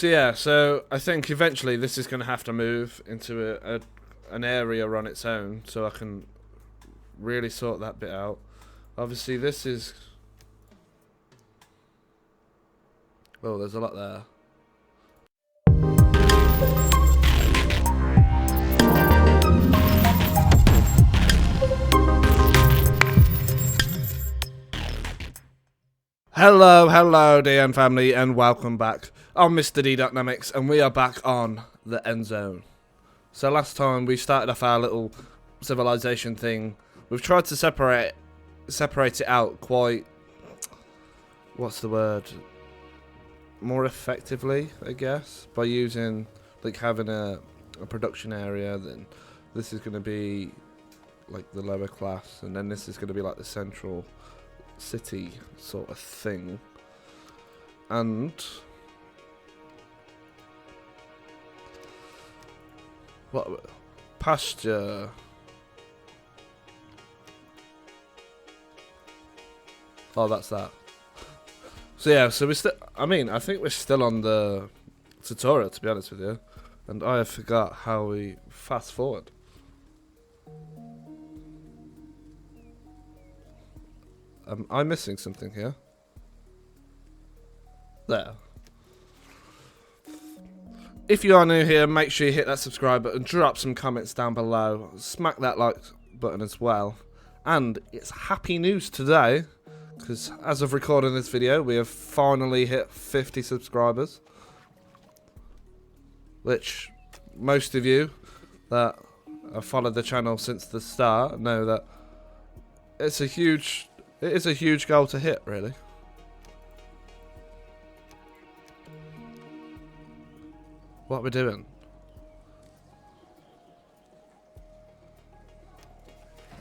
So yeah, so I think eventually this is going to have to move into an area on its own, so I can really sort that bit out. Obviously, this is. Oh, there's a lot there. Hello, DN family, and welcome back. I'm Mr. D.Namics, and we are back on the Endzone. So last time we started off our little civilization thing. We've tried to separate it out quite. What's the word? More effectively, I guess, by using like having a production area. Then this is going to be like the lower class, and then this is going to be like the central city sort of thing. And what pasture? Oh, that's that. So yeah, so we still. I mean, I think we're still on the tutorial, to be honest with you, and I forgot how we fast forward. Am I missing something here? There. If you are new here, make sure you hit that subscribe button, drop some comments down below, smack that like button as well. And it's happy news today, because as of recording this video, we have finally hit 50 subscribers. Which most of you that have followed the channel since the start know that it is a huge goal to hit, really. What are we doing?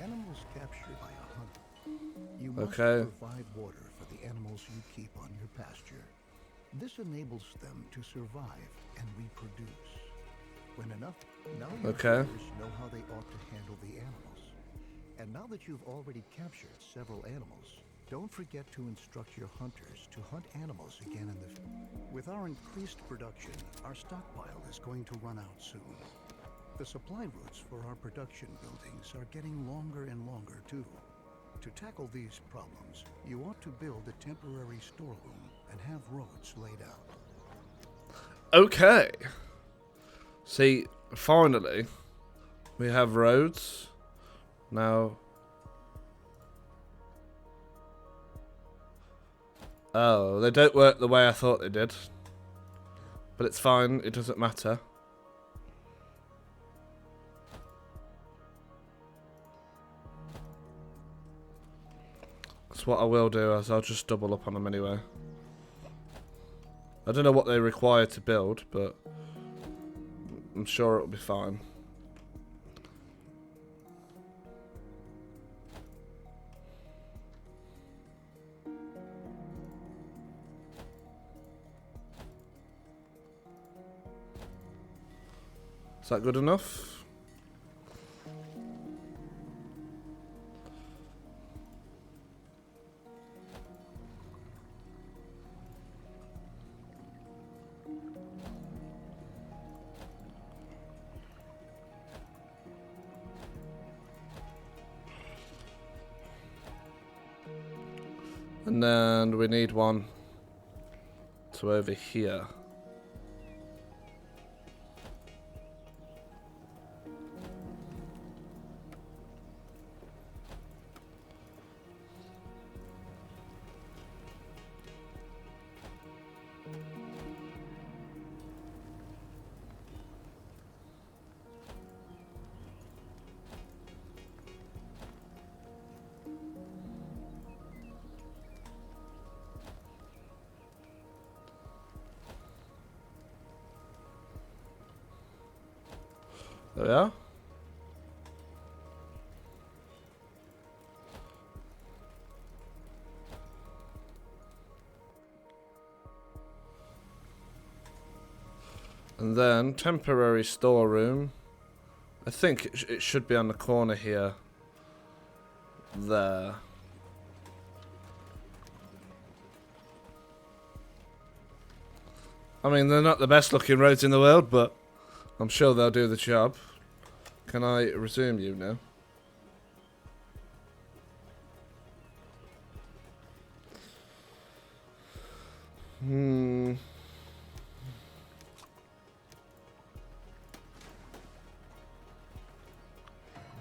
Animals captured by a hunter. You must Okay. provide water for the animals you keep on your pasture. This enables them to survive and reproduce. When enough, now your Okay. hunters know how they ought to handle the animals. And now that you've already captured several animals, don't forget to instruct your hunters to hunt animals again in the future. With our increased production, our stockpile is going to run out soon. The supply routes for our production buildings are getting longer and longer too. To tackle these problems, you ought to build a temporary storeroom and have roads laid out. Okay. See, finally, we have roads. Now. Oh, they don't work the way I thought they did. But it's fine, it doesn't matter. So what I will do is I'll just double up on them anyway. I don't know what they require to build, but I'm sure it'll be fine. Is that good enough? And then we need one to over here. There we are. And then temporary storeroom. I think it should be on the corner here. There. I mean, they're not the best looking roads in the world, but I'm sure they'll do the job. Can I resume you now?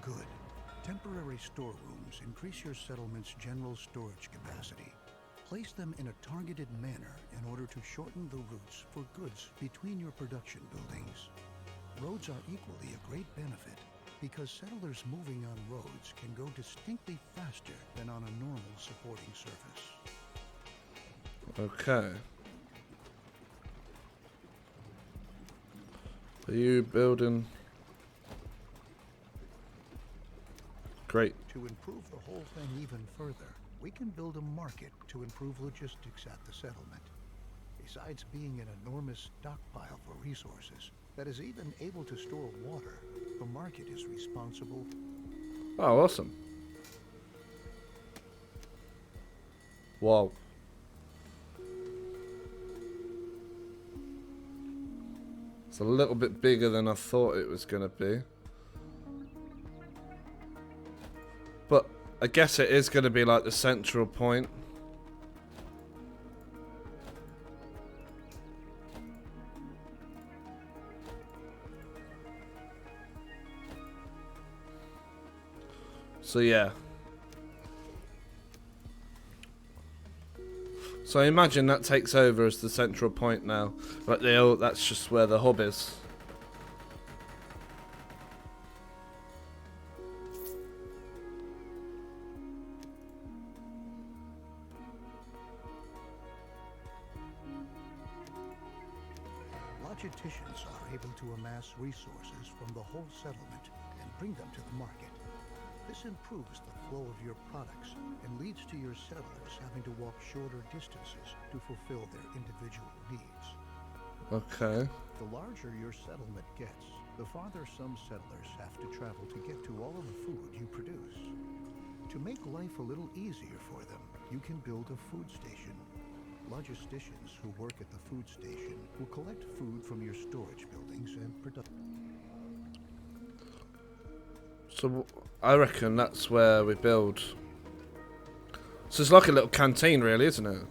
Good. Temporary storerooms increase your settlement's general storage capacity. Place them in a targeted manner in order to shorten the routes for goods between your production buildings. Roads are equally a great benefit because settlers moving on roads can go distinctly faster than on a normal supporting surface. Okay. Are you building? Great. To improve the whole thing even further, we can build a market to improve logistics at the settlement. Besides being an enormous stockpile for resources that is even able to store water, the market is responsible. Oh, awesome. Wow. It's a little bit bigger than I thought it was going to be. But I guess it is going to be like the central point. So yeah. So I imagine that takes over as the central point now. Like that's just where the hub is. Logisticians are able to amass resources from the whole settlement and bring them to the market. This improves the flow of your products and leads to your settlers having to walk shorter distances to fulfill their individual needs. Okay. The larger your settlement gets, the farther some settlers have to travel to get to all of the food you produce. To make life a little easier for them, you can build a food station. Logisticians who work at the food station will collect food from your storage buildings and production. So I reckon that's where we build. So it's like a little canteen, really, isn't it?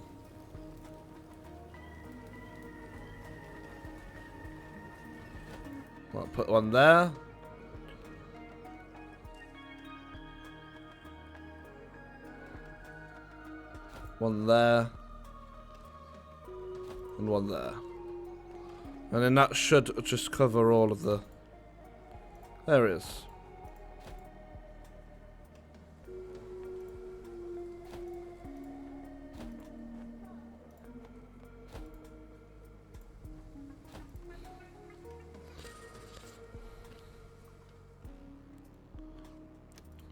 I'll put one there. One there. And one there. And then that should just cover all of the areas.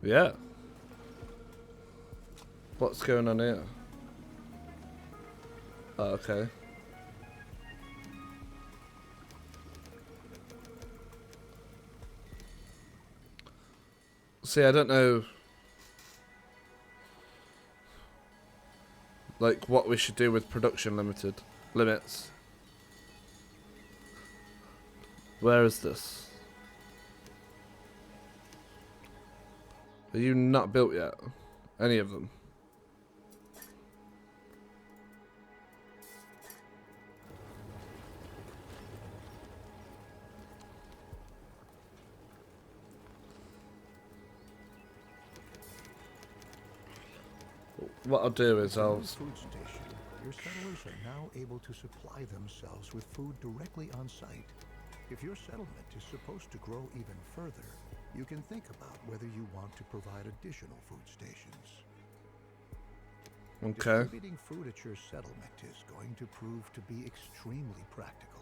Yeah. What's going on here? Oh, okay. See, I don't know, like, what we should do with production limits. Where is this? Are you not built yet? Any of them? What I'll do is I'll... Food station. Your settlers are now able to supply themselves with food directly on site. If your settlement is supposed to grow even further, you can think about whether you want to provide additional food stations. Okay. Distributing food at your settlement is going to prove to be extremely practical.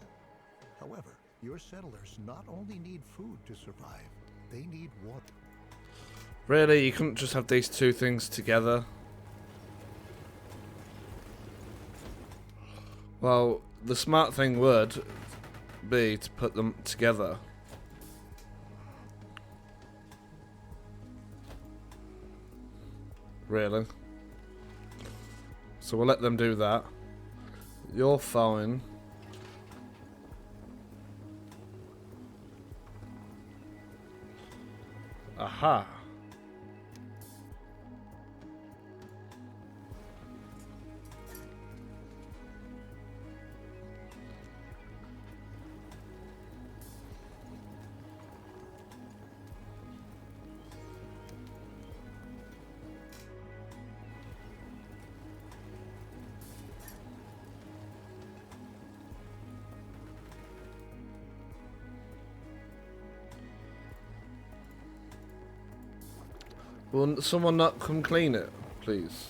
However, your settlers not only need food to survive, they need water. Really? You couldn't just have these two things together? Well, the smart thing would be to put them together. Really? So we'll let them do that. You're fine Aha. Will someone not come clean it, please?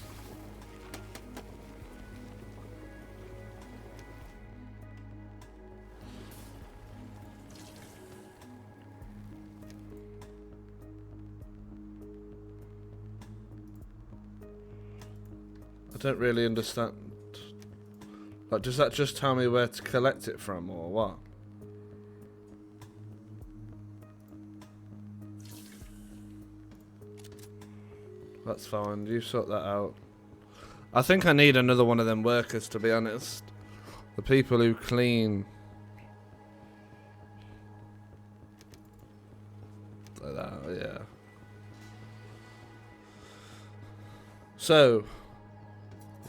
I don't really understand. Like, does that just tell me where to collect it from, or what? That's fine, you sort that out. I think I need another one of them workers, to be honest. The people who clean. Like that, yeah. So,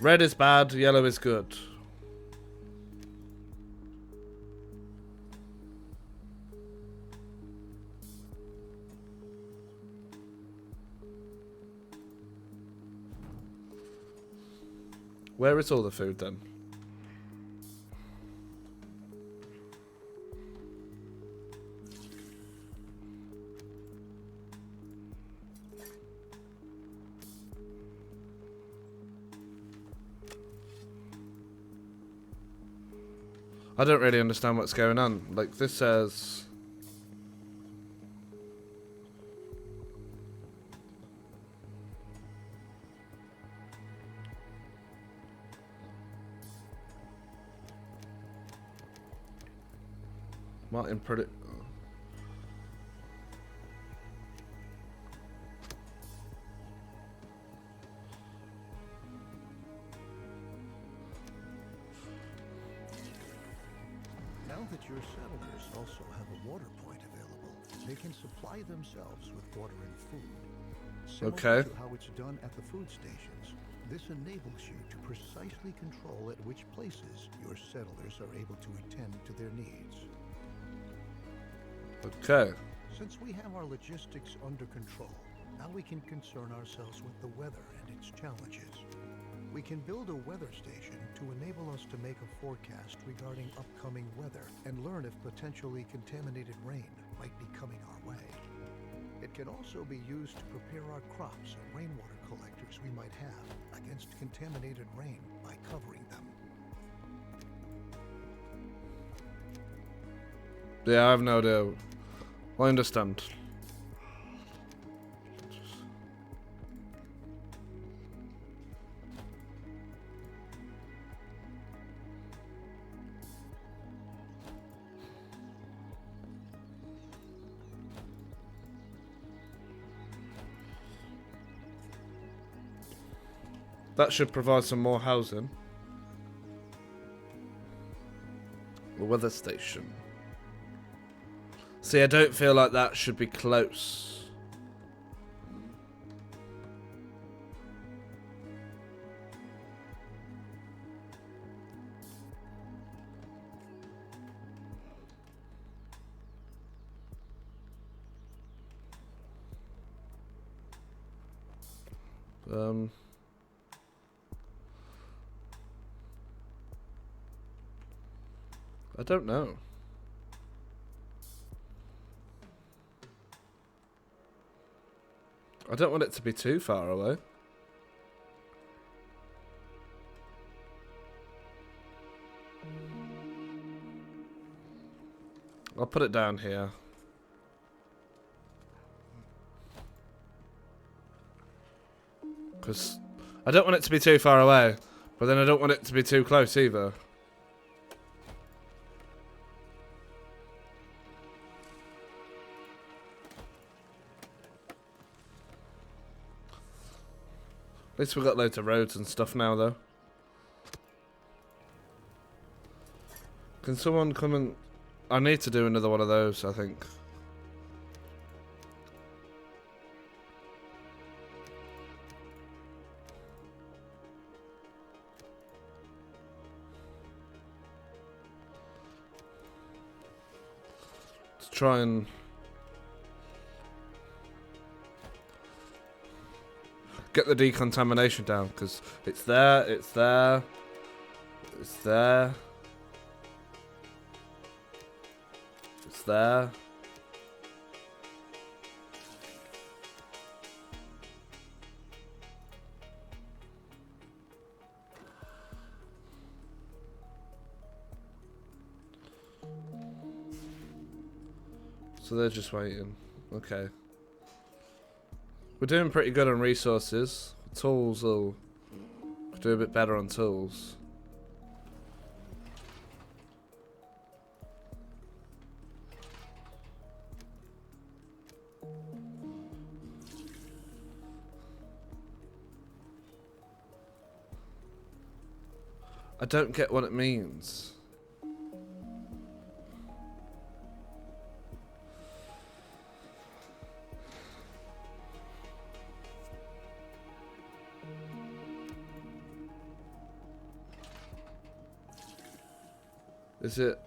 red is bad, yellow is good. Where is all the food then? I don't really understand what's going on. Like, this says... Martin Predict... Now that your settlers also have a water point available, they can supply themselves with water and food. Similar to how it's done at the food stations, this enables you to precisely control at which places your settlers are able to attend to their needs. Okay. Since we have our logistics under control, now we can concern ourselves with the weather and its challenges. We can build a weather station to enable us to make a forecast regarding upcoming weather and learn if potentially contaminated rain might be coming our way. It can also be used to prepare our crops and rainwater collectors we might have against contaminated rain by covering them. Yeah, I have no idea. I understand. That should provide some more housing. The weather station. See, I don't feel like that should be close. I don't know. I don't want it to be too far away. I'll put it down here. Because I don't want it to be too far away, but then I don't want it to be too close either. At least we've got loads of roads and stuff now, though. Can someone come and... I need to do another one of those, I think. try and get the decontamination down, because it's there, it's there, it's there, it's there. So they're just waiting. Okay. We're doing pretty good on resources. Tools will do a bit better on tools. I don't get what it means. Is it?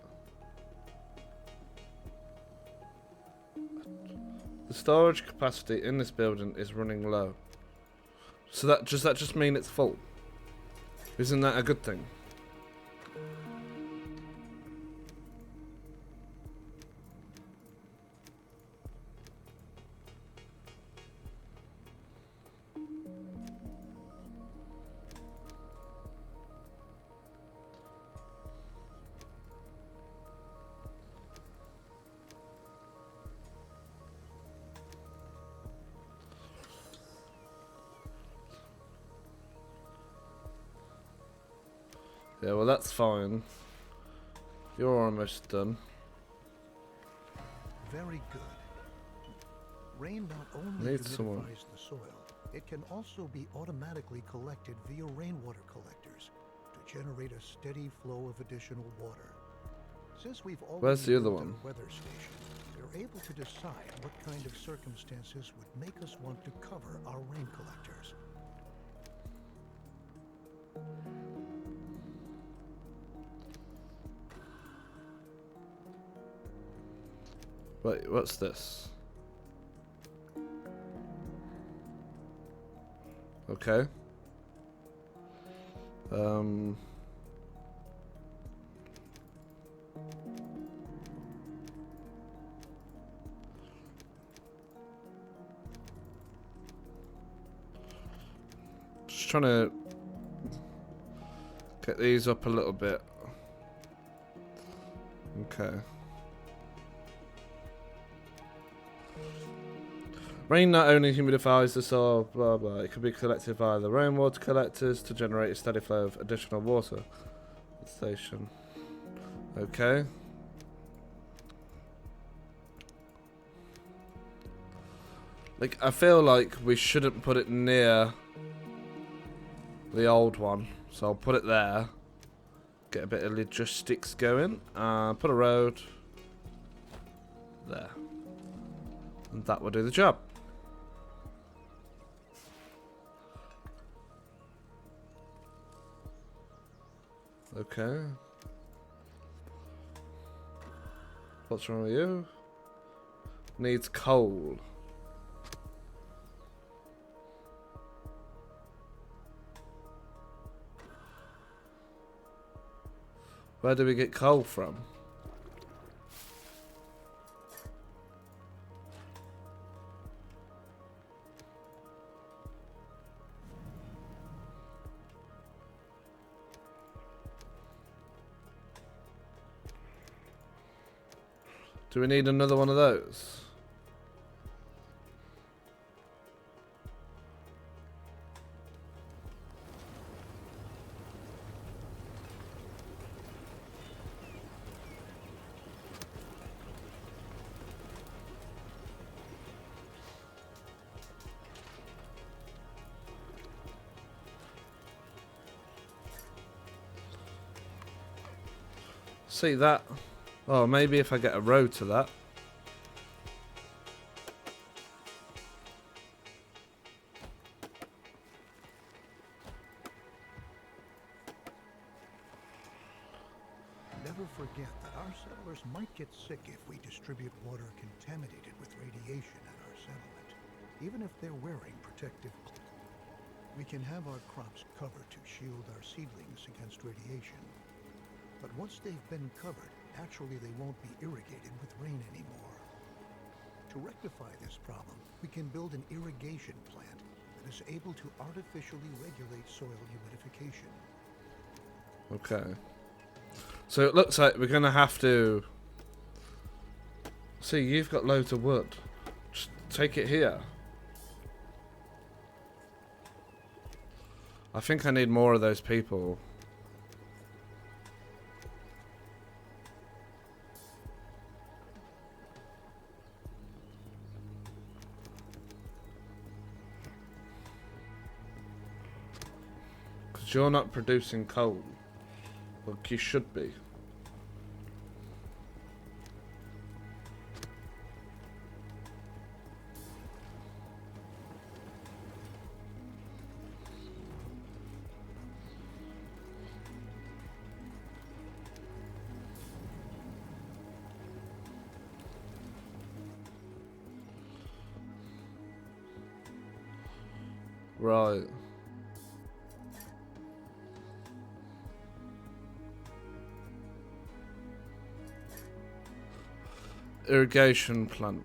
The storage capacity in this building is running low. So does that just mean it's full? Isn't that a good thing? Yeah, well that's fine. You're almost done. Very good. Rain not only Need someone. humidifies the soil, it can also be automatically collected via rainwater collectors to generate a steady flow of additional water. Since we've already Where's the other built one? a weather station, we're able to decide what kind of circumstances would make us want to cover our rain collectors. Wait, what's this? Okay. Just trying to get these up a little bit. Okay. Rain not only humidifies the soil, blah blah, it can be collected via the rainwater collectors to generate a steady flow of additional water. Station. Okay. Like, I feel like we shouldn't put it near the old one, so I'll put it there. Get a bit of logistics going. Put a road there. And that will do the job. Okay. What's wrong with you? Needs coal. Where do we get coal from? Do we need another one of those? See that? Oh, maybe if I get a road to that. Never forget that our settlers might get sick if we distribute water contaminated with radiation at our settlement, even if they're wearing protective clothes. We can have our crops covered to shield our seedlings against radiation. But once they've been covered, naturally they won't be irrigated with rain anymore. To rectify this problem, we can build an irrigation plant that is able to artificially regulate soil humidification. Okay. So it looks like we're going to have to... See, you've got loads of wood. Just take it here. I think I need more of those people. Because you're not producing coal. Like you should be. Right. Irrigation plant.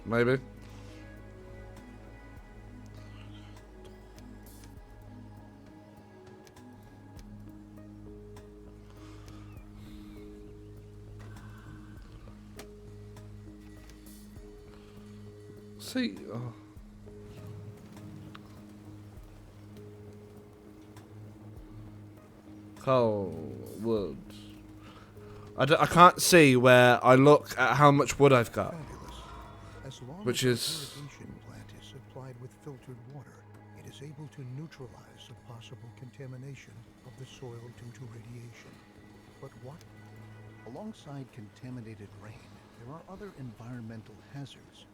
Maybe. See, coal, wood. I can't see where I look at how much wood I've got. As long Which as is... the irrigation plant is supplied with filtered water, it is able to neutralize a possible contamination of the soil due to radiation. But what? Alongside contaminated rain, there are other environmental hazards,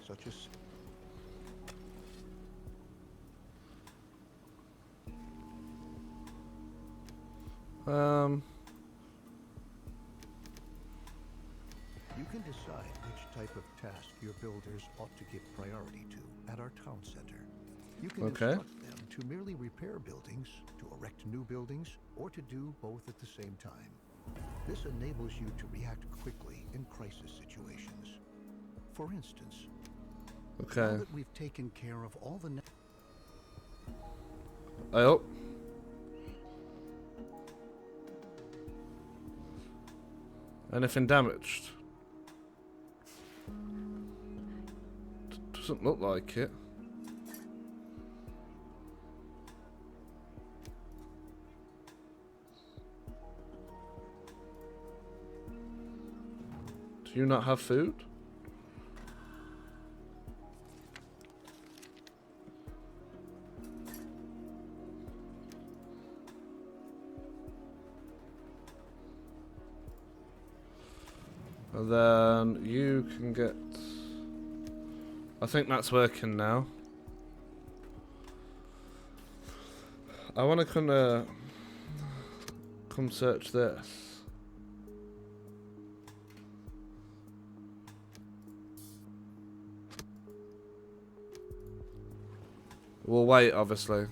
such as you can decide which type of task your builders ought to give priority to at our town center. You can instruct them to merely repair buildings, to erect new buildings, or to do both at the same time. This enables you to react quickly in crisis situations. For instance, now that we've taken care of all the... Oh. Anything damaged? Doesn't look like it. Do you not have food? And then you can get... I think that's working now. I want to come search this. We'll wait, obviously.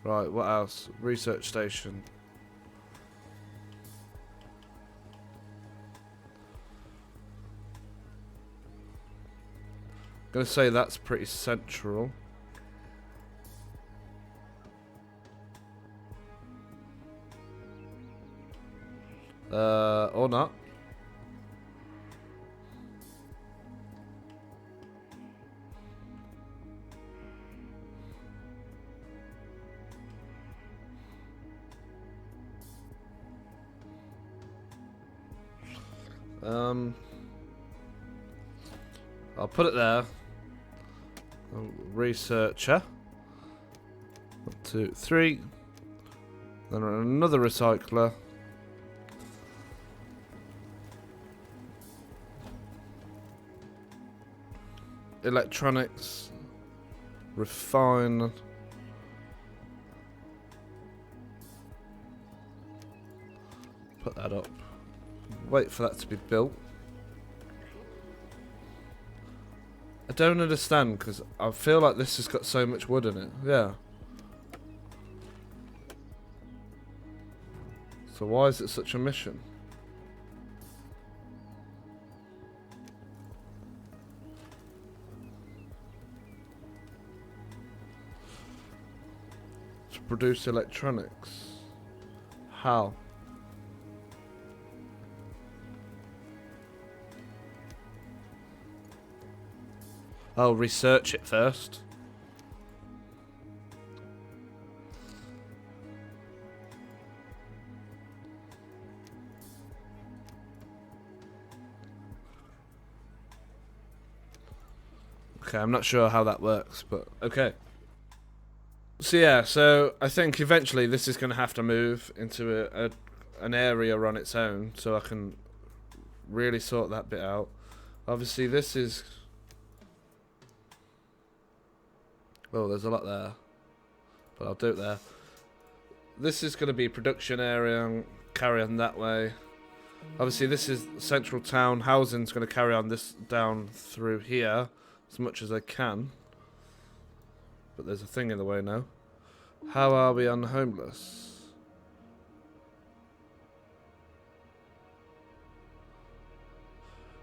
Right, what else? Research station. Gonna say that's pretty central. Or not. I'll put it there. Researcher. 1, 2, 3. Then another recycler. Electronics. Refine. Put that up. Wait for that to be built. I don't understand because I feel like this has got so much wood in it. Yeah. So why is it such a mission? To produce electronics. How? Oh, research it first. Okay, I'm not sure how that works, but okay. So yeah, so I think eventually this is going to have to move into an area on its own, so I can really sort that bit out. Obviously, this is... Oh, there's a lot there, but I'll do it there. This is going to be production area and carry on that way. Obviously, this is central town. Housing's going to carry on this down through here as much as I can. But there's a thing in the way now. How are we on homeless?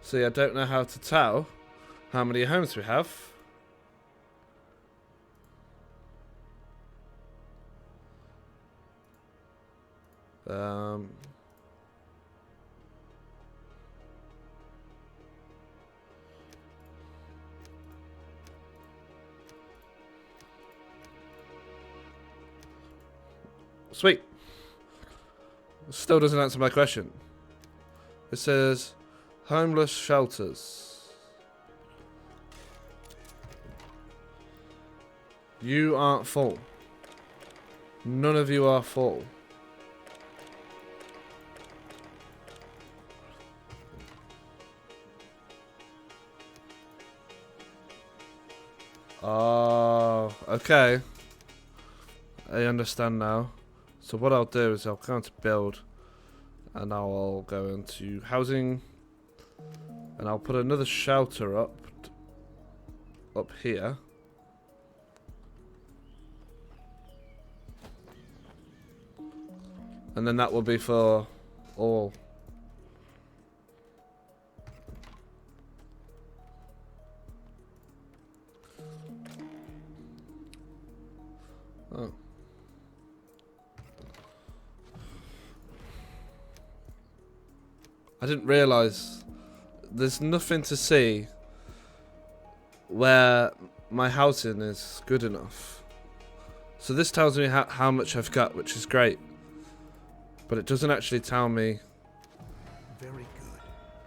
See, I don't know how to tell how many homes we have. Sweet. Still doesn't answer my question. It says homeless shelters. You aren't full. None of you are full. Oh, okay. I understand now. So what I'll do is I'll go into build, and I'll go into housing, and I'll put another shelter up here. And then that will be for all. Oh. I didn't realise there's nothing to see where my housing is good enough. So this tells me how much I've got, which is great. But it doesn't actually tell me Very good.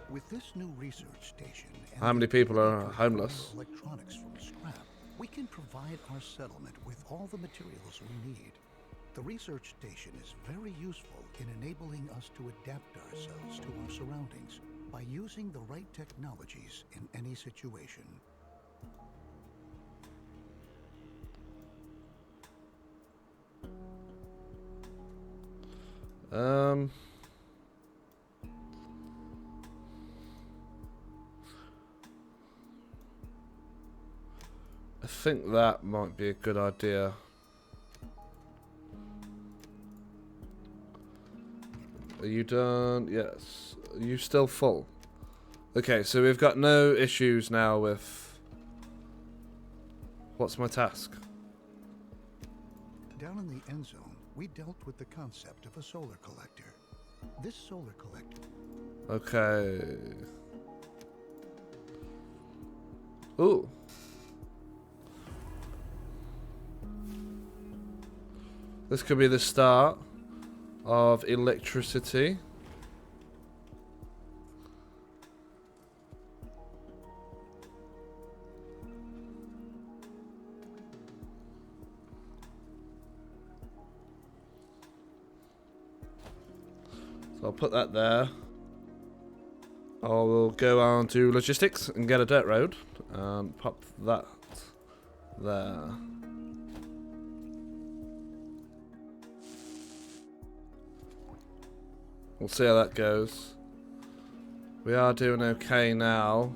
With this new research station and how many the people are ability to homeless. form electronics from scrap, we can provide our settlement with all the materials we need. The research station is very useful in enabling us to adapt ourselves to our surroundings by using the right technologies in any situation. I think that might be a good idea. Are you done? Yes. Are you still full? Okay, so we've got no issues now with... What's my task? Down in the Endzone, we dealt with the concept of a solar collector. This solar collector... Okay. Ooh. This could be the start of electricity. So I'll put that there. I will go on to logistics and get a dirt road and pop that there. We'll see how that goes. We are doing okay now.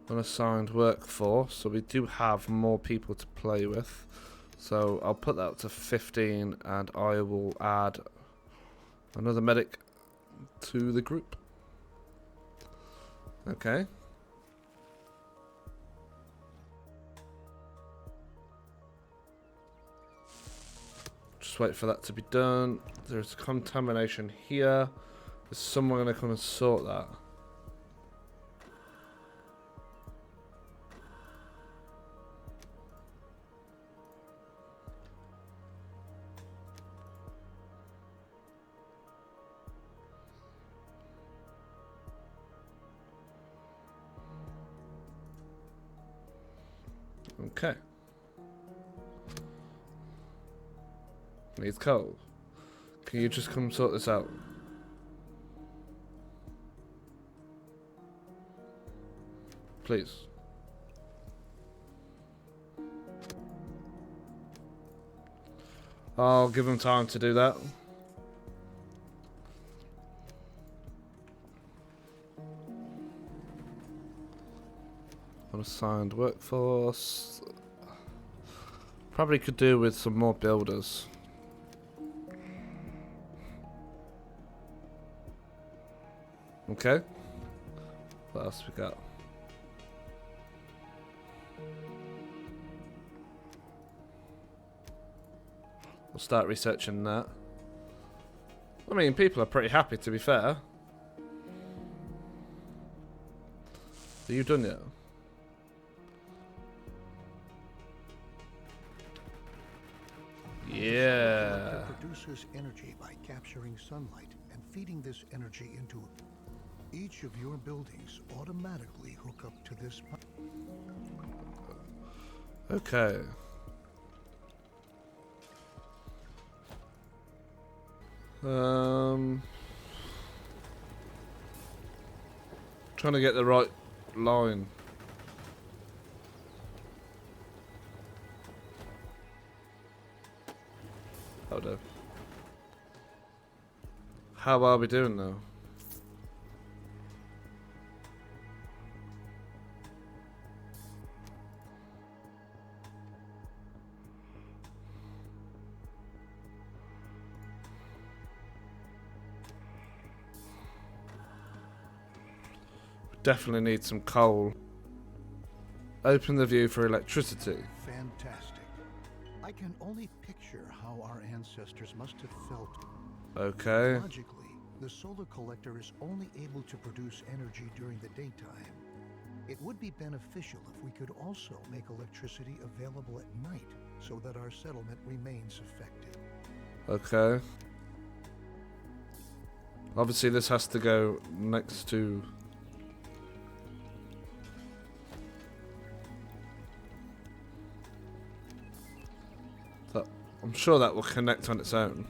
Unassigned workforce, so we do have more people to play with. So I'll put that up to 15 and I will add another medic to the group. Okay. Just wait for that to be done. There's contamination here. Is someone going to come and sort that? Okay. Needs coal. Can you just come sort this out? Please. I'll give them time to do that. Unassigned workforce. Probably could do with some more builders. Okay. What else we got? We'll start researching that. I mean, people are pretty happy, to be fair. Are you done yet? Yeah. It produces energy by capturing sunlight and feeding this energy into each of your buildings. Automatically hook up to this. Okay. Trying to get the right line. Oh no. How are we doing now? Definitely need some coal. Open the view for electricity. Fantastic. I can only picture how our ancestors must have felt. Okay. Logically, the solar collector is only able to produce energy during the daytime. It would be beneficial if we could also make electricity available at night so that our settlement remains effective. Okay. Obviously this has to go next to... I'm sure that will connect on its own.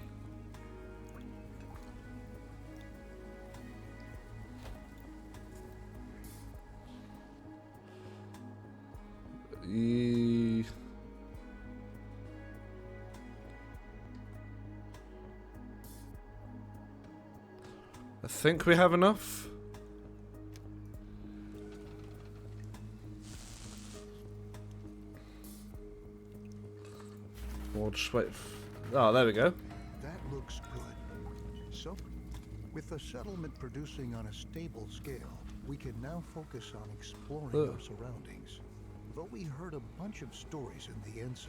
I think we have enough. We'll just wait. Oh, there we go. That looks good. So, with the settlement producing on a stable scale, we can now focus on exploring our surroundings. Though we heard a bunch of stories in the Endzone,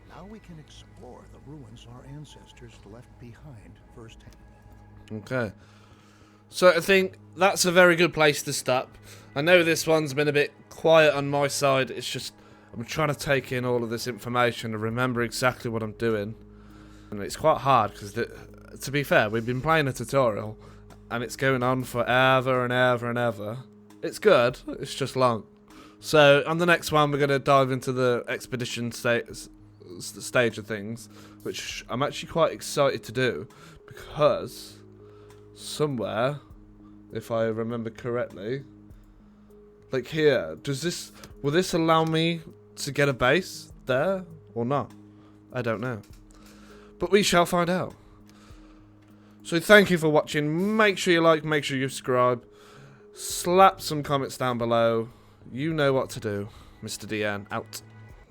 now we can explore the ruins our ancestors left behind firsthand. Okay. So I think that's a very good place to stop. I know this one's been a bit quiet on my side. It's just I'm trying to take in all of this information and remember exactly what I'm doing. And it's quite hard because, to be fair, we've been playing a tutorial and it's going on forever and ever and ever. It's good, it's just long. So on the next one we're going to dive into the expedition stage of things, which I'm actually quite excited to do, because somewhere, if I remember correctly, like here, will this allow me to get a base there or not? I don't know, but we shall find out. So thank you for watching. Make sure you like, make sure you subscribe, slap some comments down below. You know what to do. Mr. DN out.